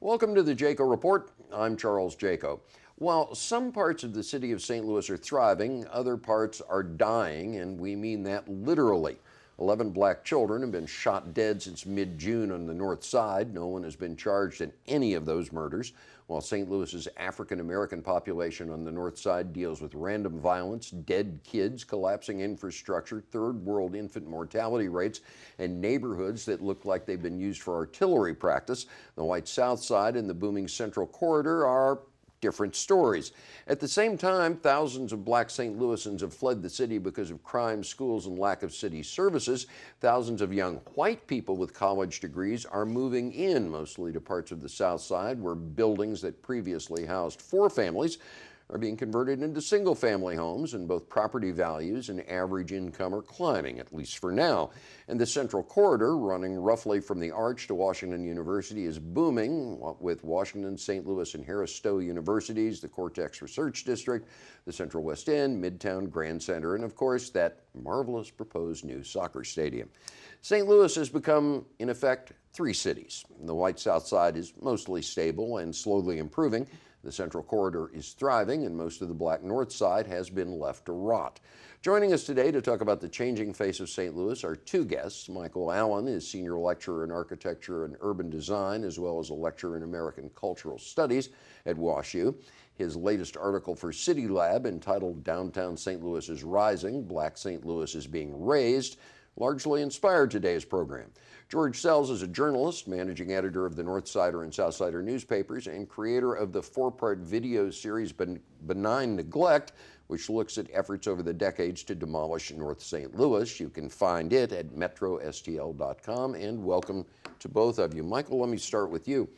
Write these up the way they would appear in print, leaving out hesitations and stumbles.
Welcome to the Jaco Report. I'm Charles Jaco. While some parts of the city of St. Louis are thriving, other parts are dying, and we mean that literally. 11 black children have been shot dead since mid-June on the north side. No one has been charged in any of those murders, while St. Louis's African-American population on the north side deals with random violence, dead kids, collapsing infrastructure, third world infant mortality rates, and neighborhoods that look like they've been used for artillery practice. The white south side and the booming central corridor are different stories. At the same time, thousands of black St. Louisans have fled the city because of crime, schools, and lack of city services. Thousands of young white people with college degrees are moving in, mostly to parts of the south side where buildings that previously housed 4 families are being converted into single-family homes, and both property values and average income are climbing, at least for now. And the central corridor, running roughly from the Arch to Washington University, is booming, with Washington, St. Louis, and Harris Stowe universities, the Cortex Research District, the Central West End, Midtown Grand Center, and of course that marvelous proposed new soccer stadium. St. Louis has become, in effect, 3 cities. The white south side is mostly stable and slowly improving. The central corridor is thriving, and most of the black north side has been left to rot. Joining us today to talk about the changing face of St. Louis are 2 guests. Michael Allen is senior lecturer in architecture and urban design, as well as a lecturer in American cultural studies at WashU. His latest article for City Lab, entitled Downtown St. Louis is Rising, Black St. Louis is Being Raised, largely inspired today's program. George Sells is a journalist, managing editor of the Northsider and Southsider newspapers, and creator of the 4-part video series Benign Neglect, which looks at efforts over the decades to demolish North St. Louis. You can find it at metrostl.com, and welcome to both of you. Michael, let me start with you.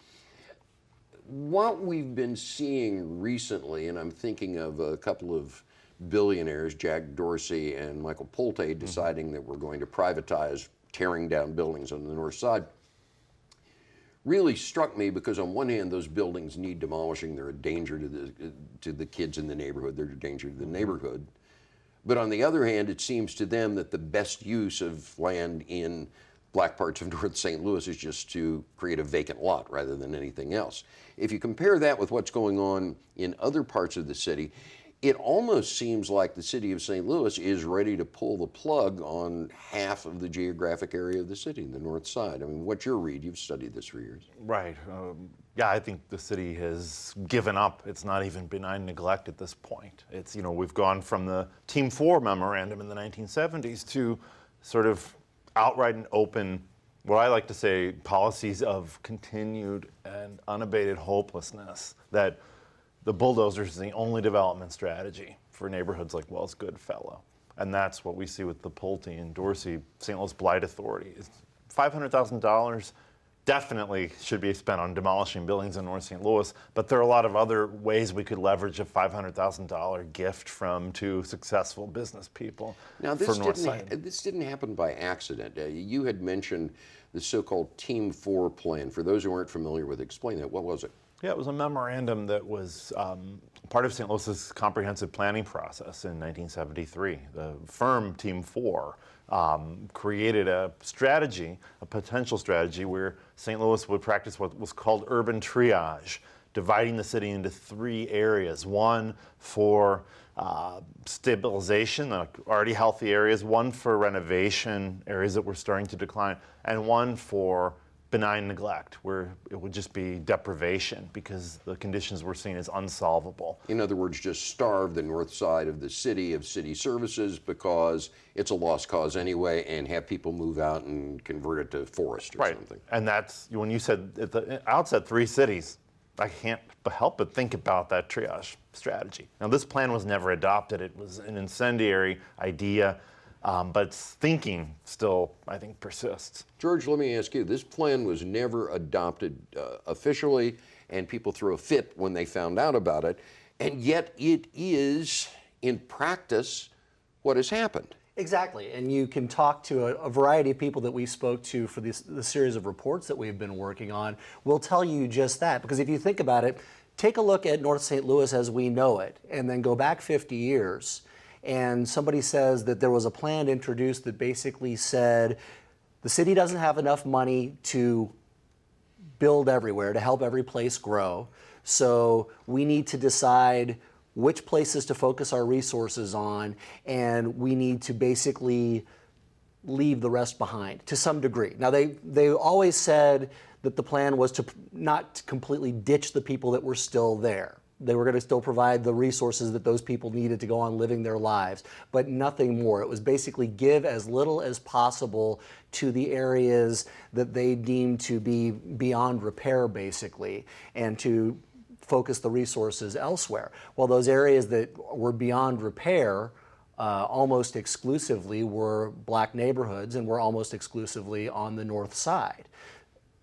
What we've been seeing recently, and I'm thinking of a couple of billionaires, Jack Dorsey and Michael Pulte, deciding that we're going to privatize tearing down buildings on the north side, really struck me because on one hand, those buildings need demolishing. They're a danger to the kids in the neighborhood. They're a danger to the neighborhood. But on the other hand, it seems to them that the best use of land in black parts of North St. Louis is just to create a vacant lot rather than anything else. If you compare that with what's going on in other parts of the city, it almost seems like the city of St. Louis is ready to pull the plug on half of the geographic area of the city, the north side. I mean, what's your read? You've studied this for years. Right. Yeah, I think the city has given up. It's not even benign neglect at this point. It's, we've gone from the Team 4 memorandum in the 1970s to sort of outright and open, what I like to say, policies of continued and unabated hopelessness, that the bulldozer is the only development strategy for neighborhoods like Wells Goodfellow. And that's what we see with the Pulte and Dorsey St. Louis Blight Authority. $500,000 definitely should be spent on demolishing buildings in North St. Louis, but there are a lot of other ways we could leverage a $500,000 gift from 2 successful business people. Now, this didn't happen by accident. You had mentioned the so-called Team 4 plan. For those who aren't familiar with it, explain that. What was it? Yeah, it was a memorandum that was part of St. Louis's comprehensive planning process in 1973. The firm Team 4 created a strategy, a potential strategy, where St. Louis would practice what was called urban triage, dividing the city into 3 areas. One for stabilization, already healthy areas, one for renovation, areas that were starting to decline, and one for benign neglect, where it would just be deprivation because the conditions we're seeing as unsolvable. In other words, just starve the north side of the city of city services because it's a lost cause anyway, and have people move out and convert it to forest or something. And that's, when you said at the outset 3 cities, I can't help but think about that triage strategy. Now, this plan was never adopted. It was an incendiary idea. But thinking still, I think, persists. George, let me ask you, this plan was never adopted officially, and people threw a fit when they found out about it, and yet it is, in practice, what has happened. Exactly, and you can talk to a variety of people that we spoke to for the series of reports that we've been working on. We'll tell you just that, because if you think about it, take a look at North St. Louis as we know it, and then go back 50 years. And somebody says that there was a plan introduced that basically said the city doesn't have enough money to build everywhere, to help every place grow. So we need to decide which places to focus our resources on, and we need to basically leave the rest behind to some degree. Now, they always said that the plan was to not completely ditch the people that were still there. They were going to still provide the resources that those people needed to go on living their lives, but nothing more. It was basically give as little as possible to the areas that they deemed to be beyond repair, basically, and to focus the resources elsewhere. Well, those areas that were beyond repair almost exclusively were black neighborhoods and were almost exclusively on the north side.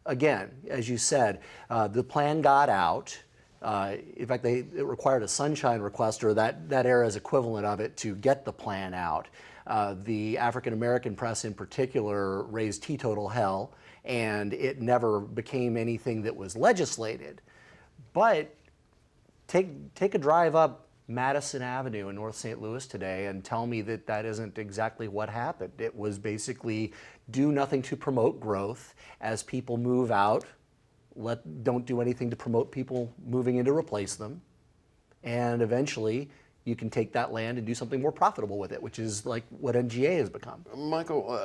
Again, as you said, the plan got out. In fact, it required a sunshine request, or that era's equivalent of it, to get the plan out. The African American press in particular raised teetotal hell, and it never became anything that was legislated. But take a drive up Madison Avenue in North St. Louis today and tell me that that isn't exactly what happened. It was basically do nothing to promote growth as people move out. Don't do anything to promote people moving in to replace them. And eventually you can take that land and do something more profitable with it, which is like what NGA has become. Michael,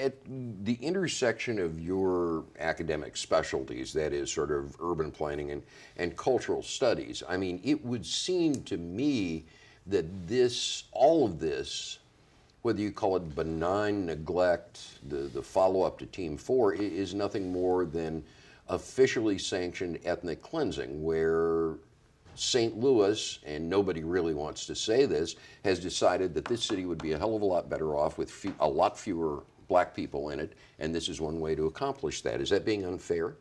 at the intersection of your academic specialties, that is sort of urban planning and cultural studies, I mean, it would seem to me that all of this, whether you call it benign neglect, the follow-up to Team 4, is nothing more than officially sanctioned ethnic cleansing, where St. Louis, and nobody really wants to say this, has decided that this city would be a hell of a lot better off with a lot fewer black people in it, and this is one way to accomplish that. Is that being unfair?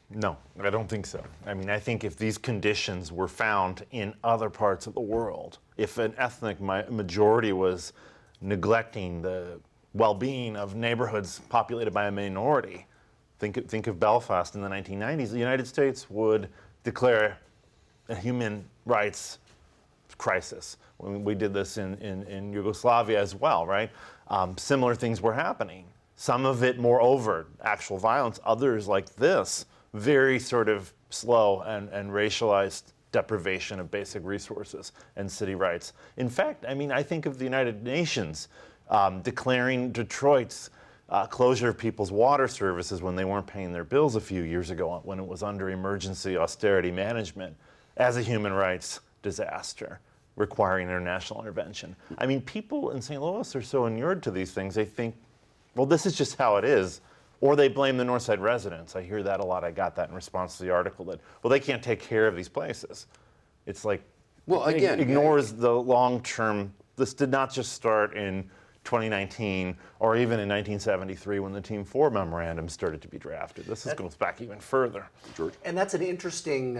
No, I don't think so. I mean, I think if these conditions were found in other parts of the world, if an ethnic majority was neglecting the well-being of neighborhoods populated by a minority, think of Belfast in the 1990s, the United States would declare a human rights crisis. We did this in Yugoslavia as well, right? Similar things were happening. Some of it more overt, actual violence. Others, like this, very sort of slow and racialized deprivation of basic resources and city rights. In fact, I mean, I think of the United Nations declaring Detroit's closure of people's water services when they weren't paying their bills a few years ago, when it was under emergency austerity management, as a human rights disaster requiring international intervention. I mean, people in St. Louis are so inured to these things, they think, well, this is just how it is. Or they blame the Northside residents. I hear that a lot. I got that in response to the article that, well, they can't take care of these places. It's like, well, again, ignores the long-term. This did not just start in 2019 or even in 1973 when the Team 4 memorandum started to be drafted. This goes back even further. George? And that's an interesting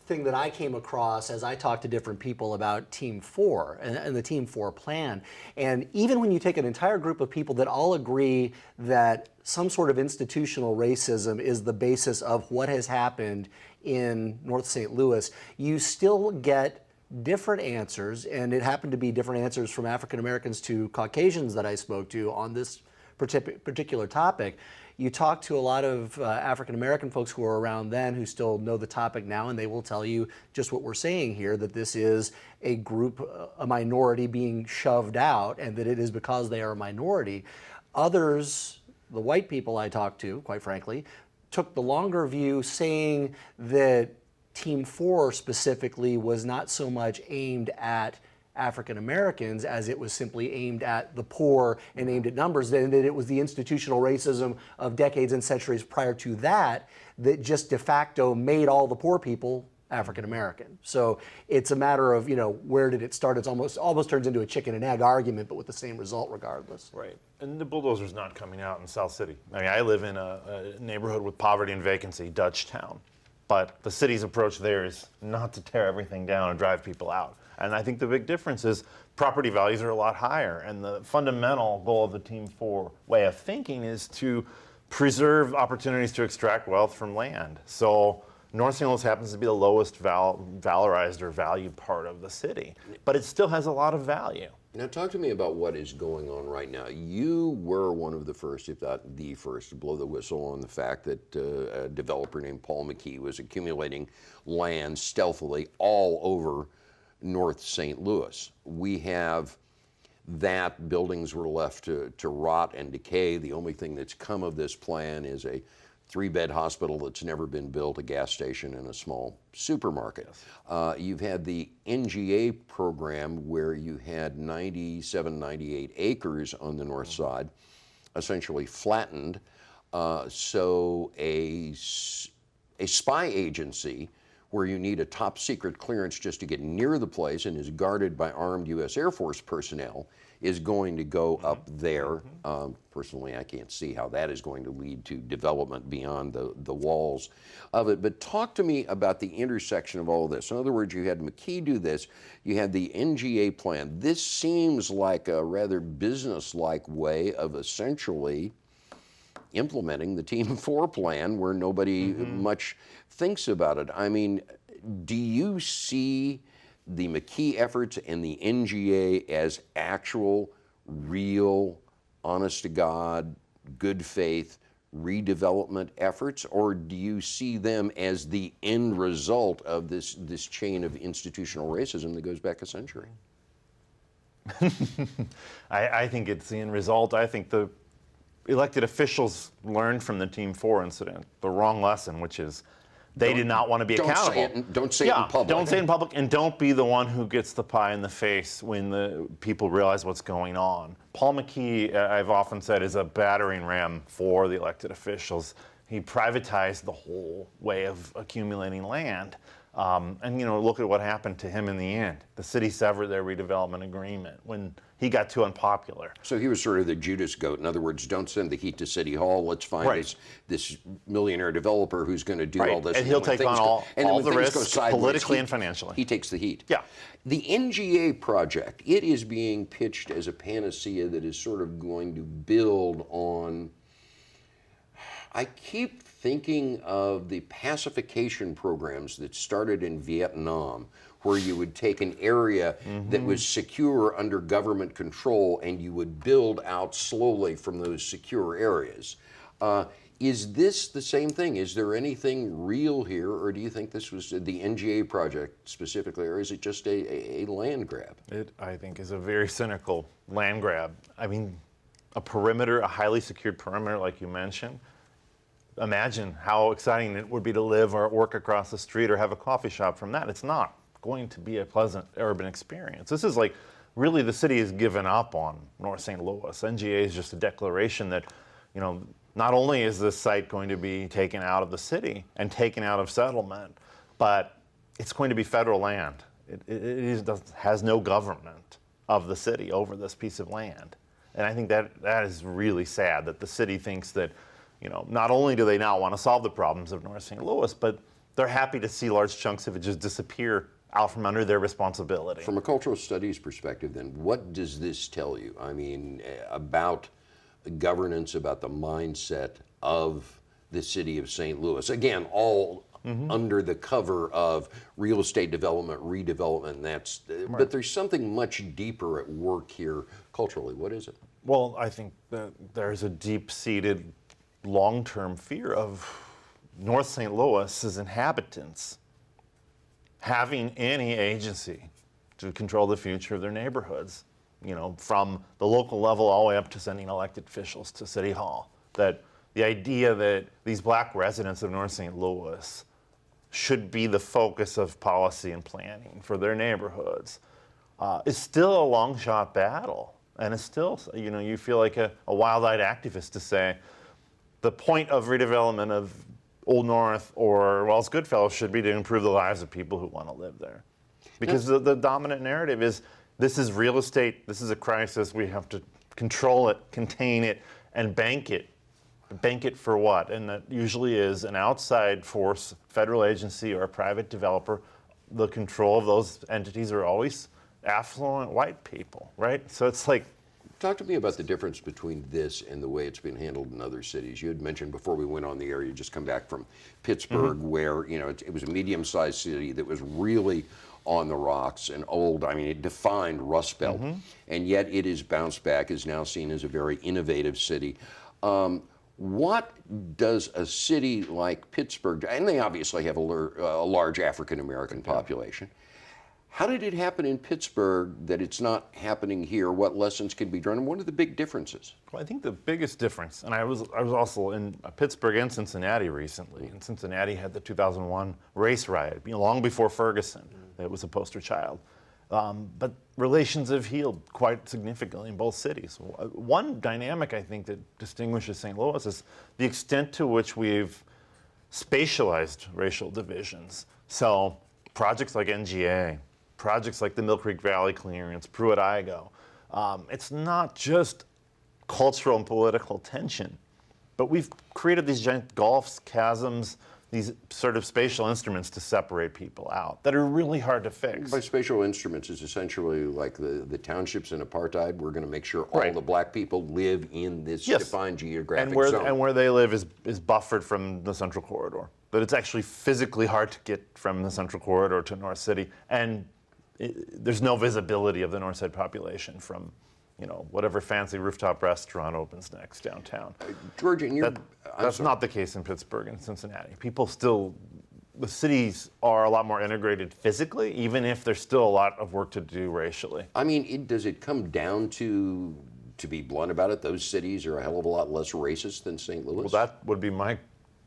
thing that I came across as I talked to different people about Team 4 and the Team 4 plan. And even when you take an entire group of people that all agree that some sort of institutional racism is the basis of what has happened in North St. Louis, you still get different answers, and it happened to be different answers from African Americans to Caucasians that I spoke to on this particular topic. You talk to a lot of African American folks who were around then who still know the topic now, and they will tell you just what we're saying here, that this is a group, a minority being shoved out, and that it is because they are a minority. Others, the white people I talked to, quite frankly, took the longer view, saying that Team 4 specifically was not so much aimed at African Americans as it was simply aimed at the poor and aimed at numbers, and that it was the institutional racism of decades and centuries prior to that that just de facto made all the poor people African American. So it's a matter of, where did it start? It's almost turns into a chicken and egg argument, but with the same result regardless. Right. And the bulldozer's not coming out in South City. I mean, I live in a neighborhood with poverty and vacancy, Dutchtown. But the city's approach there is not to tear everything down and drive people out. And I think the big difference is property values are a lot higher. And the fundamental goal of the Team 4 way of thinking is to preserve opportunities to extract wealth from land. So North St. Louis happens to be the lowest valorized or valued part of the city, but it still has a lot of value. Now, talk to me about what is going on right now. You were one of the first, if not the first, to blow the whistle on the fact that a developer named Paul McKee was accumulating land stealthily all over North St. Louis. We have that buildings were left to rot and decay. The only thing that's come of this plan is a 3-bed hospital that's never been built, a gas station, and a small supermarket. Yes. You've had the NGA program where you had 97, 98 acres on the north side, essentially flattened. So a spy agency where you need a top secret clearance just to get near the place and is guarded by armed U.S. Air Force personnel is going to go up there. Personally, I can't see how that is going to lead to development beyond the walls of it. But talk to me about the intersection of all of this. In other words, you had McKee do this, you had the NGA plan. This seems like a rather business-like way of essentially implementing the Team 4 plan where nobody much thinks about it. I mean, do you see the McKee efforts and the NGA as actual, real, honest-to-God, good faith redevelopment efforts, or do you see them as the end result of this chain of institutional racism that goes back a century? I think it's the end result. I think the elected officials learned from the Team 4 incident the wrong lesson, which is they did not want to be accountable. Don't say it in public. Don't say it in public, and don't be the one who gets the pie in the face when the people realize what's going on. Paul McKee, I've often said, is a battering ram for the elected officials. He privatized the whole way of accumulating land. And look at what happened to him in the end. The city severed their redevelopment agreement when he got too unpopular. So he was sort of the Judas goat. In other words, don't send the heat to City Hall. Let's find this millionaire developer who's going to do all this. And he'll take on all the risks politically and financially. He takes the heat. Yeah. The NGA project, it is being pitched as a panacea that is sort of going to build on, I keep thinking of the pacification programs that started in Vietnam, where you would take an area that was secure under government control and you would build out slowly from those secure areas. Is this the same thing? Is there anything real here, or do you think this was the NGA project specifically, or is it just a land grab? It, I think, is a very cynical land grab. I mean, a perimeter, a highly secured perimeter like you mentioned, imagine how exciting it would be to live or work across the street or have a coffee shop from that. It's not going to be a pleasant urban experience. This is like, really the city has given up on North St. Louis. NGA is just a declaration that, not only is this site going to be taken out of the city and taken out of settlement, but it's going to be federal land. It has no government of the city over this piece of land. And I think that is really sad that the city thinks that, not only do they not want to solve the problems of North St. Louis, but they're happy to see large chunks of it just disappear out from under their responsibility. From a cultural studies perspective, then, what does this tell you? I mean, about governance, about the mindset of the city of St. Louis. Again, all under the cover of real estate development, redevelopment, but there's something much deeper at work here culturally. What is it? Well, I think that there's a deep-seated long-term fear of North St. Louis's inhabitants having any agency to control the future of their neighborhoods, from the local level all the way up to sending elected officials to City Hall. That the idea that these black residents of North St. Louis should be the focus of policy and planning for their neighborhoods is still a long shot battle. And it's still, you feel like a wild-eyed activist to say, the point of redevelopment of Old North or Wells Goodfellow should be to improve the lives of people who want to live there. Because the dominant narrative is, this is real estate, this is a crisis, we have to control it, contain it, and bank it. Bank it for what? And that usually is an outside force, federal agency or a private developer. The control of those entities are always affluent white people, right? So it's like, talk to me about the difference between this and the way it's been handled in other cities. You had mentioned before we went on the air, you just come back from Pittsburgh, where it was a medium-sized city that was really on the rocks, an old, I mean, it defined Rust Belt, and yet it is bounced back, is now seen as a very innovative city. What does a city like Pittsburgh, and they obviously have a large African American population, how did it happen in Pittsburgh that it's not happening here? What lessons can be drawn, and what are the big differences? Well, I think the biggest difference, and I was also in Pittsburgh and Cincinnati recently, and Cincinnati had the 2001 race riot, long before Ferguson. It was a poster child. But relations have healed quite significantly in both cities. One dynamic I think that distinguishes St. Louis is the extent to which we've spatialized racial divisions. So projects like NGA, projects like the Mill Creek Valley Clearance, Pruitt-Igoe, it's not just cultural and political tension, but we've created these giant gulfs, chasms, these sort of spatial instruments to separate people out that are really hard to fix. By spatial instruments is essentially like the townships in apartheid. We're going to make sure all Right. the black people live in this defined geographic and zone. And where they live is buffered from the Central Corridor. But it's actually physically hard to get from the Central Corridor to North City, and there's no visibility of the North Side population from, whatever fancy rooftop restaurant opens next downtown. George, and That's not the case in Pittsburgh and Cincinnati. The cities are a lot more integrated physically, even if there's still a lot of work to do racially. I mean, does it come down to be blunt about it, those cities are a hell of a lot less racist than St. Louis? Well, that would be my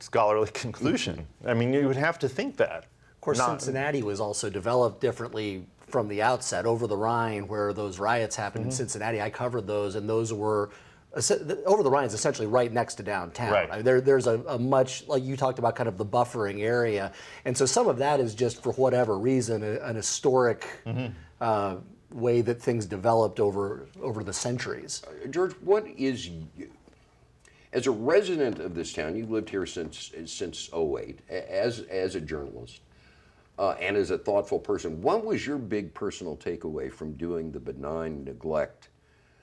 scholarly conclusion. I mean, you would have to think that. Of course, Cincinnati was also developed differently from the outset. Over the Rhine, where those riots happened in Cincinnati, I covered those, and those were over the Rhine is essentially right next to downtown. Right. I mean, there's a much, like you talked about, kind of the buffering area, and so some of that is just for whatever reason an historic way that things developed over the centuries. George, what is, as a resident of this town, you've lived here since '08, as a journalist and as a thoughtful person, what was your big personal takeaway from doing the benign neglect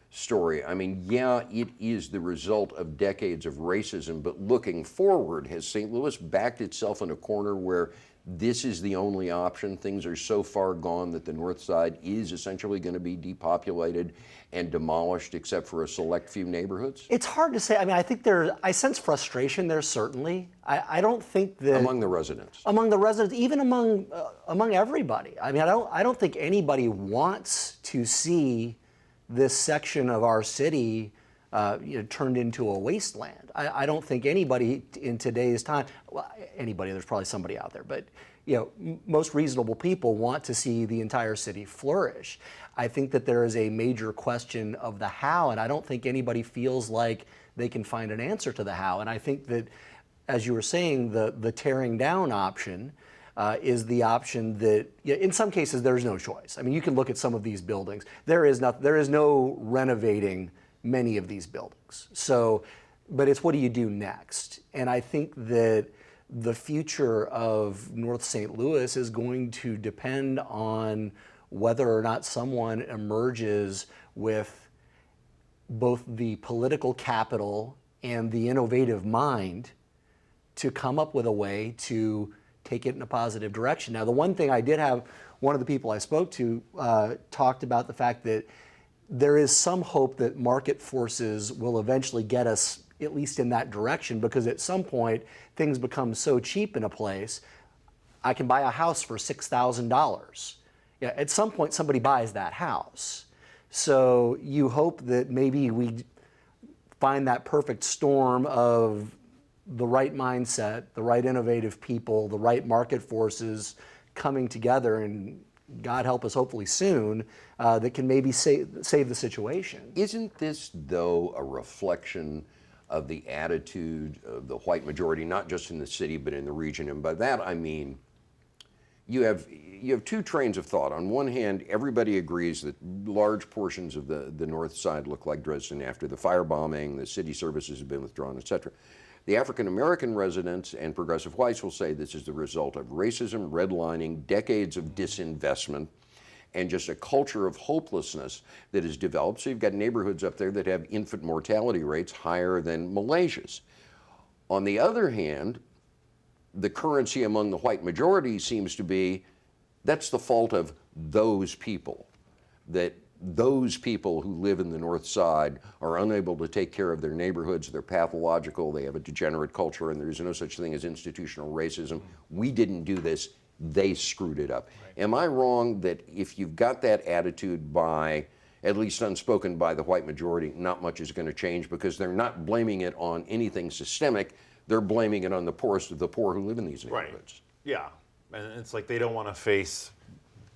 story? I mean, yeah, it is the result of decades of racism, but looking forward, has St. Louis backed itself in a corner where this is the only option? Things are so far gone that the North Side is essentially going to be depopulated and demolished except for a select few neighborhoods? It's hard to say. I mean, I sense frustration there, certainly. I don't think that Among the residents? Among the residents, even among everybody. I mean, I don't think anybody wants to see this section of our city turned into a wasteland. I don't think anybody in today's time, well, anybody, there's probably somebody out there, but most reasonable people want to see the entire city flourish. I think that there is a major question of the how, and I don't think anybody feels like they can find an answer to the how. And I think that, as you were saying, the tearing down option is the option that, in some cases, there's no choice. I mean, you can look at some of these buildings. There is no renovating many of these buildings. So, but it's what do you do next? And I think that the future of North St. Louis is going to depend on whether or not someone emerges with both the political capital and the innovative mind to come up with a way to take it in a positive direction. Now, the one thing I did have, one of the people I spoke to talked about the fact that there is some hope that market forces will eventually get us at least in that direction, because at some point things become so cheap in a place. I can buy a house for $6,000. At some point somebody buys that house. So you hope that maybe we find that perfect storm of the right mindset, the right innovative people, the right market forces coming together, and God help us, hopefully soon, that can maybe save the situation. Isn't this, though, a reflection of the attitude of the white majority, not just in the city, but in the region? And by that I mean, you have two trains of thought. On one hand, everybody agrees that large portions of the North Side look like Dresden after the firebombing, the city services have been withdrawn, etc. The African American residents and progressive whites will say this is the result of racism, redlining, decades of disinvestment, and just a culture of hopelessness that has developed. So you've got neighborhoods up there that have infant mortality rates higher than Malaysia's. On the other hand, the currency among the white majority seems to be that's the fault of those people, that those people who live in the North Side are unable to take care of their neighborhoods, they're pathological, they have a degenerate culture, and there's no such thing as institutional racism. We didn't do this, they screwed it up. Right. Am I wrong that if you've got that attitude by, at least unspoken by the white majority, not much is going to change, because they're not blaming it on anything systemic, they're blaming it on the poorest of the poor who live in these neighborhoods? Right. Yeah, and it's like they don't want to face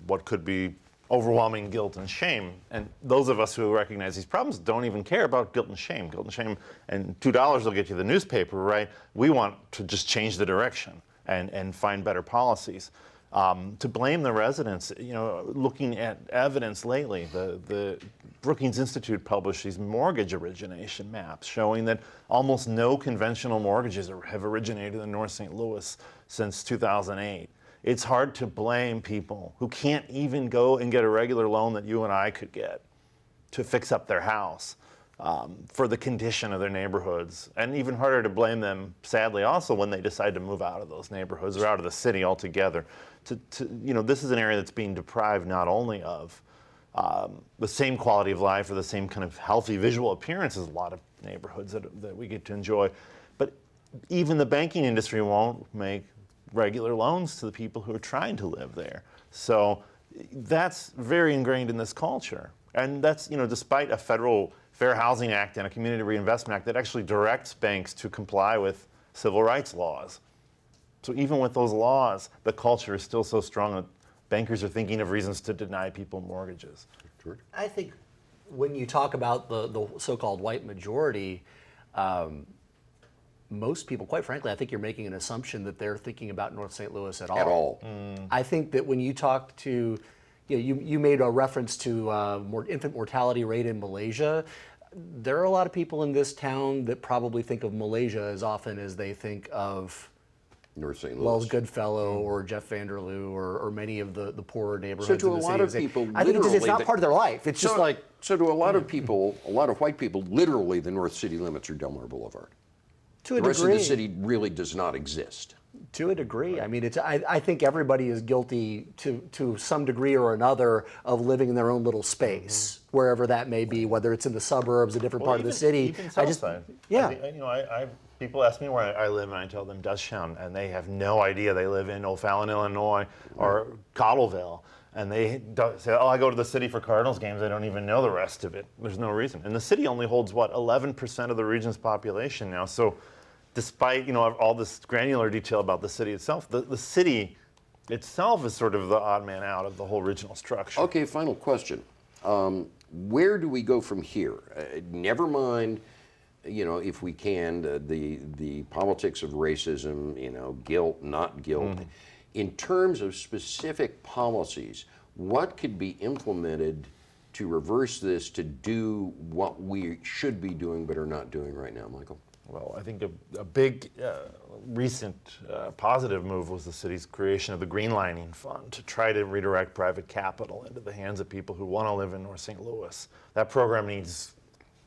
what could be overwhelming guilt and shame. And those of us who recognize these problems don't even care about guilt and shame. Guilt and shame and $2 will get you the newspaper, right? We want to just change the direction and find better policies. To blame the residents, you know, looking at evidence lately, the Brookings Institute published these mortgage origination maps showing that almost no conventional mortgages have originated in North St. Louis since 2008. It's hard to blame people who can't even go and get a regular loan that you and I could get to fix up their house for the condition of their neighborhoods. And even harder to blame them, sadly, also when they decide to move out of those neighborhoods or out of the city altogether. You know, this is an area that's being deprived not only of the same quality of life or the same kind of healthy visual appearance as a lot of neighborhoods that we get to enjoy, but even the banking industry won't make regular loans to the people who are trying to live there. So that's very ingrained in this culture. And that's, you know, despite a federal Fair Housing Act and a Community Reinvestment Act that actually directs banks to comply with civil rights laws. So even with those laws, the culture is still so strong that bankers are thinking of reasons to deny people mortgages. George? I think when you talk about the so-called white majority, most people, quite frankly, I think you're making an assumption that they're thinking about North St. Louis at all. At all. I think that when you talk to, you know, you made a reference to infant mortality rate in Malaysia. There are a lot of people in this town that probably think of Malaysia as often as they think of North St. Louis. Wells Goodfellow or Jeff Vanderloo or many of the poorer neighborhoods So to in a the lot city. of people, I think it's not literally, part of their life. It's just like, So to a lot of people, a lot of white people, literally the North City limits are Delmar Boulevard. to a The rest degree. of the city really does not exist. To a degree. I mean, I think everybody is guilty to some degree or another of living in their own little space, wherever that may be, whether it's in the suburbs, a different part of the city. Even Southside. Yeah. You know, people ask me where I live, and I tell them Dutchtown, and they have no idea they live in O'Fallon, Illinois, or Cottleville. And they say, oh, I go to the city for Cardinals games. I don't even know the rest of it. There's no reason. And the city only holds, what, 11% of the region's population now. So despite, you know, all this granular detail about the city itself, the city itself is sort of the odd man out of the whole regional structure. Okay, final question. Where do we go from here? Never mind, you know, if we can, the politics of racism, you know, guilt, not guilt. In terms of specific policies, what could be implemented to reverse this, to do what we should be doing but are not doing right now, Michael? Well, I think a big recent positive move was the city's creation of the Greenlining Fund to try to redirect private capital into the hands of people who want to live in North St. Louis. That program needs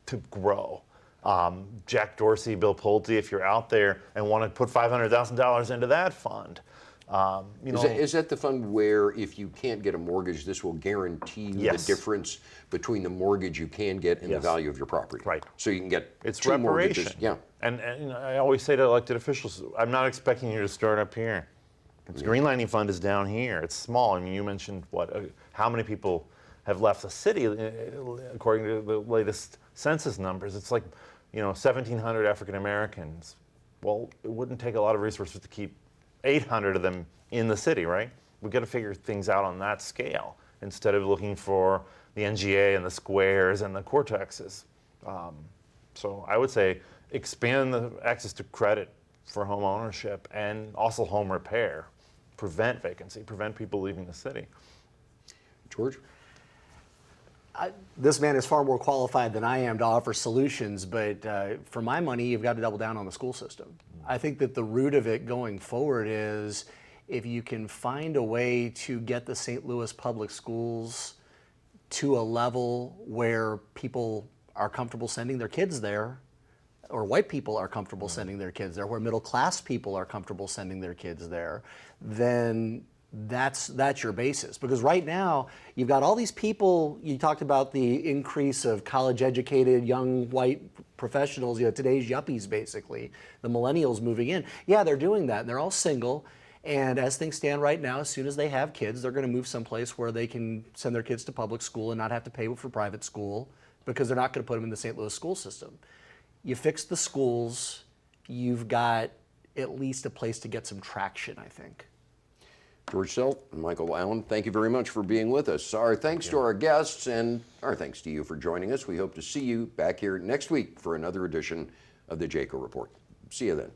to grow. Jack Dorsey, Bill Pulte, if you're out there and want to put $500,000 into that fund, you know, Is that the fund where if you can't get a mortgage, this will guarantee you Yes. the difference between the mortgage you can get and the Yes. value of your property? Right. So you can get it's two reparation. mortgages. Yeah. And you know, I always say to elected officials, I'm not expecting you to start up here. The Greenlining Fund is down here. It's small. I mean, you mentioned how many people have left the city, according to the latest census numbers. It's like, you know, 1,700 African Americans. Well, it wouldn't take a lot of resources to keep 800 of them in the city, right? We've got to figure things out on that scale instead of looking for the NGA and the squares and the cortexes. So I would say expand the access to credit for home ownership and also home repair. Prevent vacancy, prevent people leaving the city. George? This man is far more qualified than I am to offer solutions, but for my money, you've got to double down on the school system. I think that the root of it going forward is if you can find a way to get the St. Louis public schools to a level where people are comfortable sending their kids there, or white people are comfortable sending their kids there, where middle class people are comfortable sending their kids there, then that's your basis. Because right now, you've got all these people, you talked about the increase of college-educated young white professionals, today's yuppies basically, the millennials moving in. Yeah, they're doing that, and they're all single. And as things stand right now, as soon as they have kids, they're going to move someplace where they can send their kids to public school and not have to pay for private school, because they're not going to put them in the St. Louis school system. You fix the schools, you've got at least a place to get some traction, I think. George Selt and Michael Allen, thank you very much for being with us. Our thanks to our guests, and our thanks to you for joining us. We hope to see you back here next week for another edition of the Jaco Report. See you then.